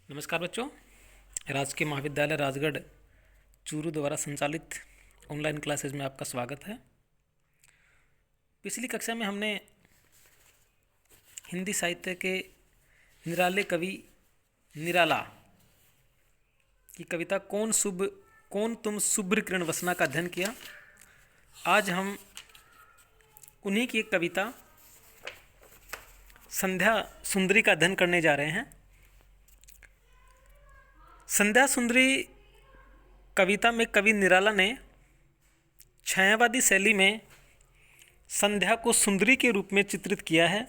नमस्कार बच्चों। राजकीय महाविद्यालय राजगढ़ चूरू द्वारा संचालित ऑनलाइन क्लासेज में आपका स्वागत है। पिछली कक्षा में हमने हिंदी साहित्य के निराले कवि निराला की कविता कौन तुम शुभ्र किरण वसना का अध्ययन किया। आज हम उन्हीं की एक कविता संध्या सुंदरी का अध्ययन करने जा रहे हैं। संध्या सुंदरी कविता में कवि निराला ने छायावादी शैली में संध्या को सुंदरी के रूप में चित्रित किया है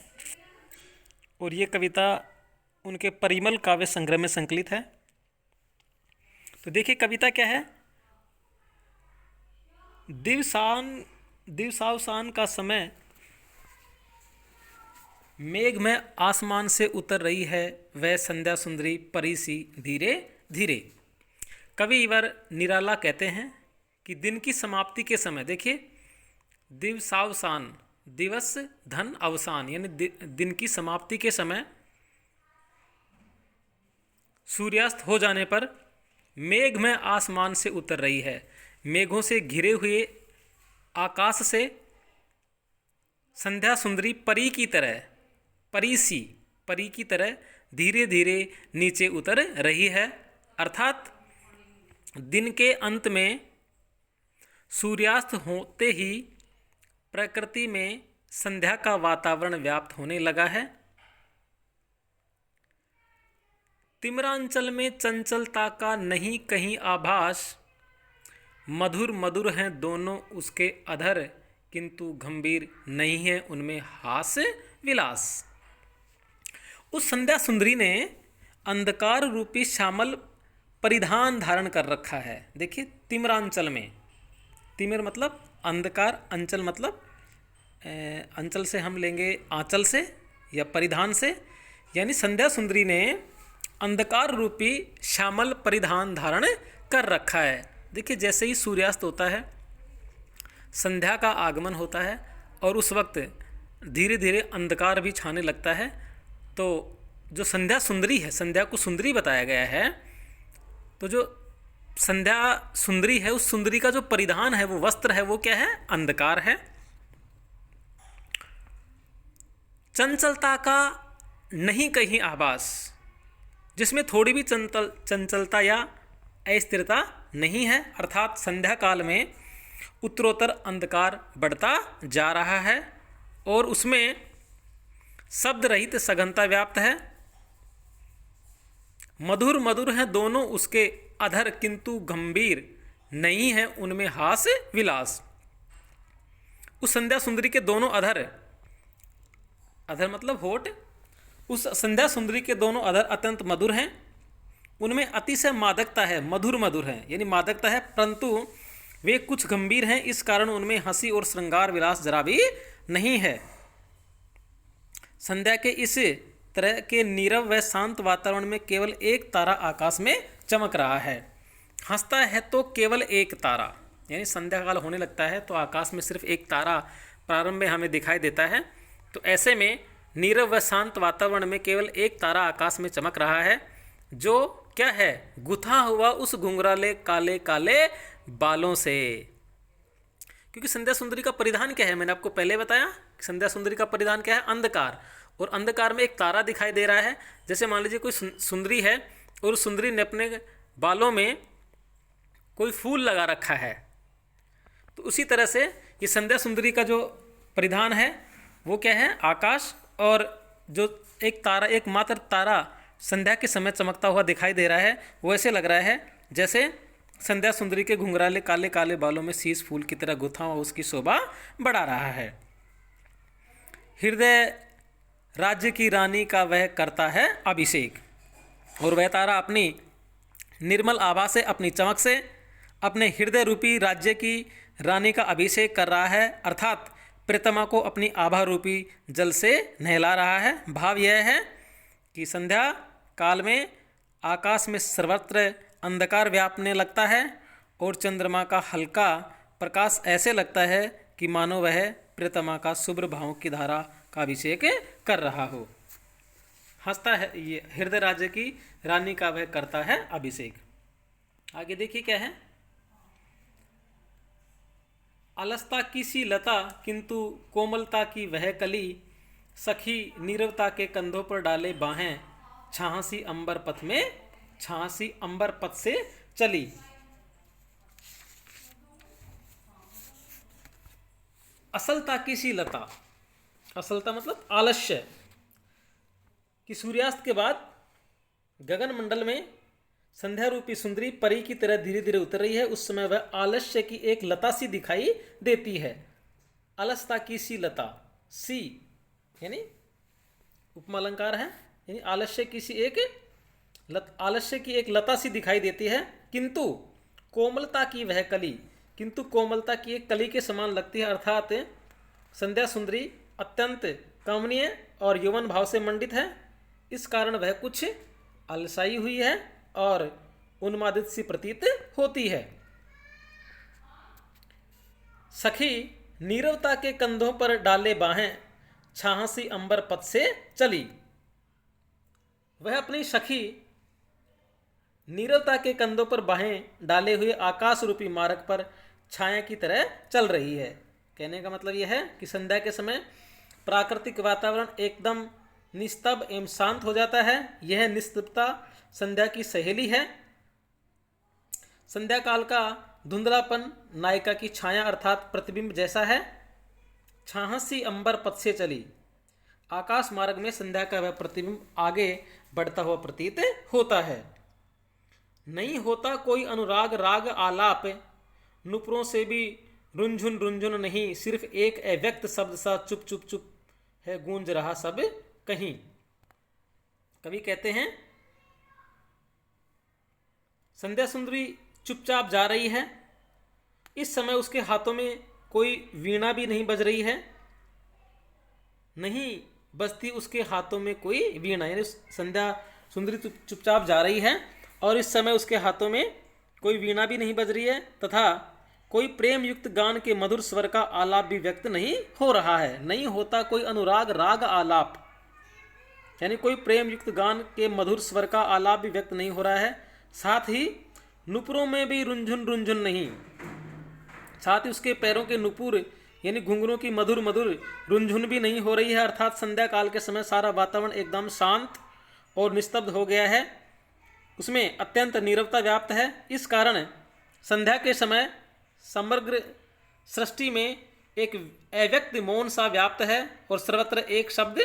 और ये कविता उनके परिमल काव्य संग्रह में संकलित है। तो देखिए कविता क्या है। दिवसावसान का समय, मेघ में आसमान से उतर रही है वह संध्या सुंदरी परी सी धीरे धीरे। कवि इवर निराला कहते हैं कि दिन की समाप्ति के समय, देखिए दिवसावसान, दिवस धन अवसान, यानी दिन की समाप्ति के समय सूर्यास्त हो जाने पर मेघ में आसमान से उतर रही है। मेघों से घिरे हुए आकाश से संध्या सुंदरी परी की तरह धीरे धीरे नीचे उतर रही है। अर्थात दिन के अंत में सूर्यास्त होते ही प्रकृति में संध्या का वातावरण व्याप्त होने लगा है। तिमिरांचल में चंचलता का नहीं कहीं आभास, मधुर मधुर हैं दोनों उसके अधर, किंतु गंभीर नहीं है उनमें हास्य विलास। उस संध्या सुंदरी ने अंधकार रूपी श्यामल परिधान धारण कर रखा है। देखिए तिमिरांचल में, तिमिर मतलब अंधकार, अंचल मतलब अंचल से हम लेंगे आंचल से या परिधान से, यानी संध्या सुंदरी ने अंधकार रूपी श्यामल परिधान धारण कर रखा है। देखिए जैसे ही सूर्यास्त होता है, संध्या का आगमन होता है और उस वक्त धीरे धीरे अंधकार भी छाने लगता है। तो जो संध्या सुंदरी है, संध्या को सुंदरी बताया गया है, तो जो संध्या सुंदरी है उस सुंदरी का जो परिधान है, वो वस्त्र है, वो क्या है? अंधकार है। चंचलता का नहीं कहीं आभास, जिसमें थोड़ी भी चंचलता या अस्थिरता नहीं है। अर्थात संध्या काल में उत्तरोत्तर अंधकार बढ़ता जा रहा है और उसमें शब्द रहित सघनता व्याप्त है। मधुर मधुर हैं दोनों उसके अधर, किंतु गंभीर नहीं है उनमें हास्य विलास। उस संध्या सुंदरी के दोनों अधर, अधर मतलब होठ, उस संध्या सुंदरी के दोनों अधर अत्यंत मधुर हैं, उनमें अतिशय मादकता है, मधुर मधुर है यानी मादकता है, परंतु वे कुछ गंभीर हैं, इस कारण उनमें हंसी और श्रृंगार विलास जरा भी नहीं है। संध्या के इस तरह के नीरव व शांत वातावरण में केवल एक तारा आकाश में चमक रहा है। हंसता है तो केवल एक तारा, यानी संध्या काल होने लगता है तो आकाश में सिर्फ एक तारा प्रारंभ में हमें दिखाई देता है। तो ऐसे में नीरव व शांत वातावरण में केवल एक तारा आकाश में चमक रहा है, जो क्या है? गुथा हुआ उस घुंघराले काले काले बालों से। क्योंकि संध्या सुंदरी का परिधान क्या है? मैंने आपको पहले बताया संध्या सुंदरी का परिधान क्या है? अंधकार, और अंधकार में एक तारा दिखाई दे रहा है। जैसे मान लीजिए कोई सुंदरी है और उस सुंदरी ने अपने बालों में कोई फूल लगा रखा है, तो उसी तरह से ये संध्या सुंदरी का जो परिधान है वो क्या है? आकाश, और जो एक तारा, एक मात्र तारा संध्या के समय चमकता हुआ दिखाई दे रहा है, वो ऐसे लग रहा है जैसे संध्या सुंदरी के घुंघराले काले काले बालों में शीश फूल की तरह गुथा हुआ उसकी शोभा बढ़ा रहा है। हृदय राज्य की रानी का वह करता है अभिषेक, और वह तारा अपनी निर्मल आभा से, अपनी चमक से अपने हृदय रूपी राज्य की रानी का अभिषेक कर रहा है। अर्थात प्रियतमा को अपनी आभा रूपी जल से नहला रहा है। भाव यह है कि संध्या काल में आकाश में सर्वत्र अंधकार व्यापने लगता है और चंद्रमा का हल्का प्रकाश ऐसे लगता है कि मानो वह प्रियतमा का शुभ्र भावों की धारा का अभिषेक कर रहा हो। हंसता है ये हृदय राज्य की रानी का वह करता है अभिषेक। आगे देखिए क्या है। अलसता की सी लता किंतु कोमलता की वह कली, सखी नीरवता के कंधों पर डाले बाहें, छाहसी अंबर पथ में छाहसी अंबर पथ से चली। असलता की सी लता, असलता मतलब आलस्य, कि सूर्यास्त के बाद गगन मंडल में संध्या रूपी सुंदरी परी की तरह धीरे धीरे उतर रही है। उस समय वह आलस्य की एक लता सी दिखाई देती है। अलसता की सी लता, सी यानी उपमा अलंकार है, यानी आलस्य की सी एक आलस्य की एक लता सी दिखाई देती है। किंतु कोमलता की वह कली, किंतु कोमलता की एक कली के समान लगती है, अर्थात संध्या सुंदरी अत्यंत कामनीय और यौवन भाव से मंडित है। इस कारण वह कुछ अलसाई हुई है और उन्मादित सी प्रतीत होती है। सखी नीरवता के कंधों पर डाले बाहें, छाहसी अंबर पथ से चली। वह अपनी सखी नीरवता के कंधों पर बाहें डाले हुए आकाश रूपी मार्ग पर छाया की तरह चल रही है। कहने का मतलब यह है कि संध्या के समय प्राकृतिक वातावरण एकदम निस्तब्ध एवं शांत हो जाता है। यह निस्तब्धता संध्या की सहेली है। संध्या काल का धुंधलापन नायिका की छाया अर्थात प्रतिबिंब जैसा है। छाहसी अंबर पथ से चली, आकाश मार्ग में संध्या का वह प्रतिबिंब आगे बढ़ता हुआ प्रतीत होता है। नहीं होता कोई अनुराग राग आलाप, नुपुरों से भी रुंझुन रुंझुन नहीं, सिर्फ एक अव्यक्त शब्द सा चुप चुप चुप है गूंज रहा सब कहीं। कवि कहते हैं संध्या सुंदरी चुपचाप जा रही है। इस समय उसके हाथों में कोई वीणा भी नहीं बज रही है, नहीं बजती उसके हाथों में कोई वीणा, यानी संध्या सुंदरी चुपचाप जा रही है और इस समय उसके हाथों में कोई वीणा भी नहीं बज रही है तथा कोई प्रेम युक्त गान के मधुर स्वर का आलाप भी व्यक्त नहीं हो रहा है। नहीं होता कोई अनुराग राग आलाप, यानी कोई प्रेम युक्त गान के मधुर स्वर का आलाप भी व्यक्त नहीं हो रहा है। साथ ही नुपुरों में भी रुंझुन रुंझुन नहीं, साथ ही उसके पैरों के नुपुर यानी घुंघरों की मधुर मधुर रुंझुन भी नहीं हो रही है। अर्थात संध्या काल के समय सारा वातावरण एकदम शांत और निस्तब्ध हो गया है, उसमें अत्यंत नीरवता व्याप्त है। इस कारण संध्या के समय समग्र सृष्टि में एक अव्यक्त मौन सा व्याप्त है और सर्वत्र एक शब्द,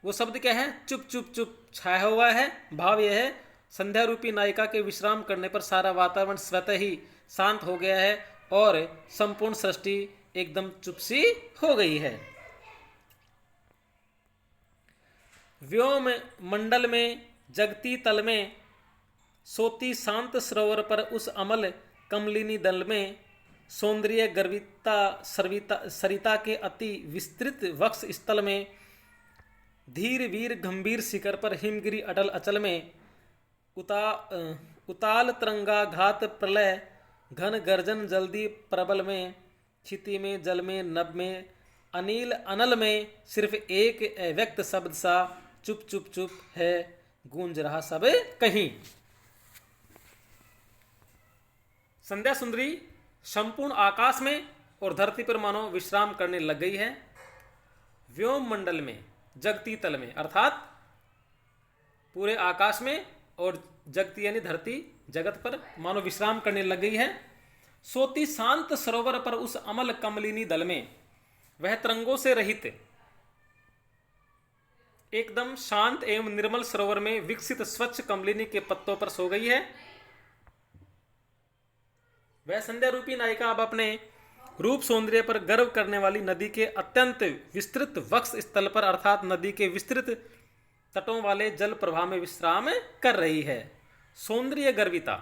वो शब्द क्या है? चुप चुप चुप छाया हुआ है। भाव यह है संध्या रूपी नायिका के विश्राम करने पर सारा वातावरण स्वतः ही शांत हो गया है और संपूर्ण सृष्टि एकदम चुप सी हो गई है। व्योम मंडल में जगती तल में सोती शांत सरोवर पर उस अमल कमलिनी दल में सौंदर्य गर्विता सरिता के अति विस्तृत वक्ष स्थल में धीर वीर गंभीर शिखर पर हिमगिरी अटल अचल में उताल तरंगा घात प्रलय घन गर्जन जल्दी प्रबल में क्षिति में जल में नभ में अनिल अनल में सिर्फ एक अव्यक्त शब्द सा चुप चुप चुप है गूंज रहा सब कहीं। संध्या सुंदरी संपूर्ण आकाश में और धरती पर मानो विश्राम करने लग गई है। व्योम मंडल में जगती तल में अर्थात पूरे आकाश में और जगती यानी धरती जगत पर मानो विश्राम करने लग गई है। सोती शांत सरोवर पर उस अमल कमलिनी दल में वह तरंगों से रहित एकदम शांत एवं निर्मल सरोवर में विकसित स्वच्छ कमलिनी के पत्तों पर सो गई है। वह संध्या रूपी नायिका अब अपने रूप सौंदर्य पर गर्व करने वाली नदी के अत्यंत विस्तृत वक्ष स्थल पर अर्थात नदी के विस्तृत तटों वाले जल प्रवाह में विश्राम कर रही है। सौंदर्य गर्विता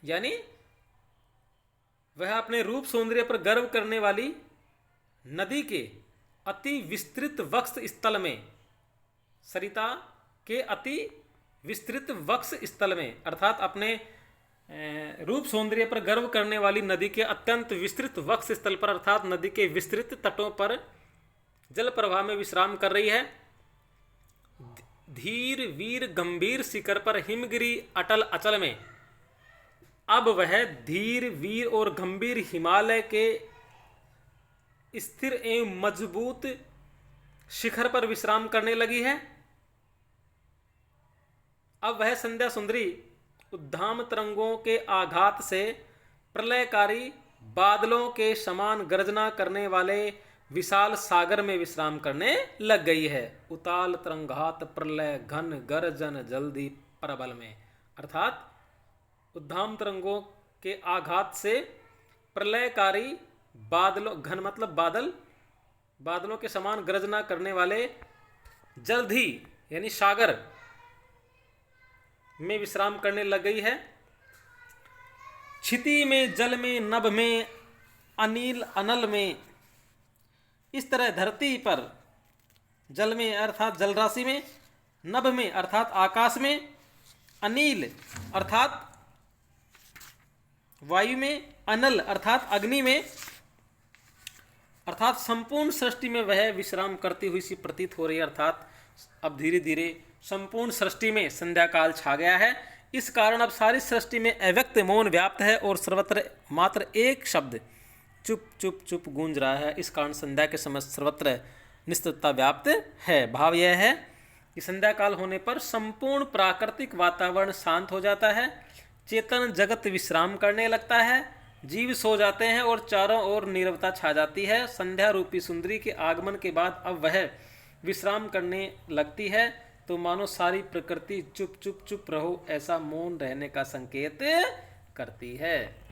यानी वह अपने रूप सौंदर्य पर गर्व करने वाली नदी के अति विस्तृत वक्ष स्थल में, सरिता के अति विस्तृत वक्ष स्थल में अर्थात अपने रूप सौंदर्य पर गर्व करने वाली नदी के अत्यंत विस्तृत वक्ष स्थल पर अर्थात नदी के विस्तृत तटों पर जल प्रवाह में विश्राम कर रही है। धीर वीर गंभीर शिखर पर हिमगिरी अटल अचल में, अब वह धीर वीर और गंभीर हिमालय के स्थिर एवं मजबूत शिखर पर विश्राम करने लगी है। अब वह संध्या सुंदरी उद्दाम तरंगों के आघात से प्रलयकारी बादलों के समान गर्जना करने वाले विशाल सागर में विश्राम करने लग गई है। उताल तरंगात प्रलय घन गर्जन जल्दी प्रबल में, अर्थात उद्दाम तरंगों के आघात से प्रलयकारी बादलों, घन मतलब बादल, बादलों के समान गर्जना करने वाले जल्द ही यानी सागर में विश्राम करने लग गई है। क्षिति में, जल में, नभ में, अनिल अनल में, इस तरह धरती पर जल में अर्थात जलराशि में, नभ में अर्थात आकाश में, अनिल अर्थात वायु में, अनल अर्थात अग्नि में, अर्थात संपूर्ण सृष्टि में वह विश्राम करती हुई सी प्रतीत हो रही है। अर्थात अब धीरे धीरे संपूर्ण सृष्टि में संध्या काल छा गया है। इस कारण अब सारी सृष्टि में अव्यक्त मौन व्याप्त है और सर्वत्र मात्र एक शब्द चुप चुप चुप गूंज रहा है। इस कारण संध्या के समय सर्वत्र निस्तब्धता व्याप्त है। भाव यह है कि संध्या काल होने पर संपूर्ण प्राकृतिक वातावरण शांत हो जाता है, चेतन जगत विश्राम करने लगता है, जीव सो जाते हैं और चारों ओर नीरवता छा जाती है। संध्या रूपी सुंदरी के आगमन के बाद अब वह विश्राम करने लगती है तो मानो सारी प्रकृति चुप चुप चुप रहो ऐसा मौन रहने का संकेत करती है।